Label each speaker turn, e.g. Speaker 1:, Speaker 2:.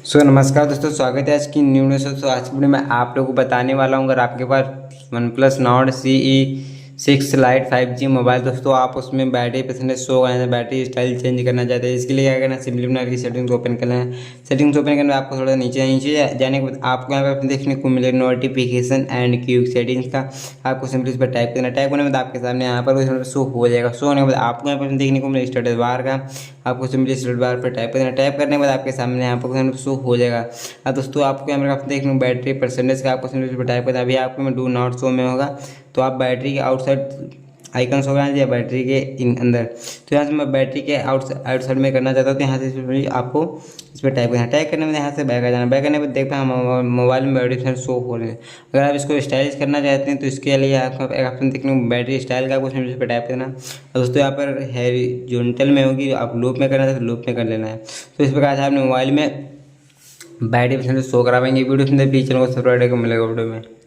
Speaker 1: नमस्कार दोस्तों, स्वागत है आज की न्यू वीडियो से। आज की वीडियो में आप लोगों को बताने वाला हूँ, अगर आपके पास one plus nord CE6 lite 5G mobile दोस्तों, आप उसमें बैटरी परसेंटेज शो करना, बैटरी स्टाइल चेंज करना चाहते हैं। इसके लिए क्या करना है, सिंपली बना की सेटिंग्स ओपन करना है। सेटिंग्स ओपन करने में आपको थोड़ा नीचे जाने के बाद आपको यहाँ पर देखने को मिलेगा नोटिफिकेशन एंड क्यू सेटिंग्स का। आपको सिंपली इस पर टाइप करना है। टाइप करने के बाद आपके सामने यहाँ पर शो हो जाएगा। शो होने के बाद आपको यहाँ पर देखने को मिलेगा स्टेटस बार का। आपको सिंपली स्टेटस बार पर टाइप करना है। टाइप करने के बाद आपके सामने यहाँ पर शो हो जाएगा। दोस्तों आपको यहाँ पर देख लूँ बैटरी परसेंटेज का, आपको सिंपली टाइप करना है। अभी आपको मैं डू नॉट शो में होगा, तो आप बैटरी के आउटसाइड आइकन्स होगा या बैटरी के अंदर, तो यहाँ से मैं बैटरी के आउटसाइड में करना चाहता हूँ। तो यहाँ से आपको इस पर टाइप करना है। टाइप करने में यहाँ से बैक आ जाना। बैक करने में देखते हैं मोबाइल में बैटरी परसेंट शो हो रहे हैं। अगर आप इसको स्टाइलिश करना चाहते हैं तो इसके लिए आपको एक ऑप्शन देखने को बैटरी स्टाइल का, कुछ इस पर टाइप करना। और दोस्तों यहाँ पर हॉरिजॉन्टल में होगी, आप लूप में करना है तो लूप में कर लेना है। तो इस प्रकार से आपने मोबाइल में बैटरी परसेंट शो कराएंगे। वीडियो सुनते पीछे चैनल को सब्सक्राइब करके मिलेगा वीडियो में।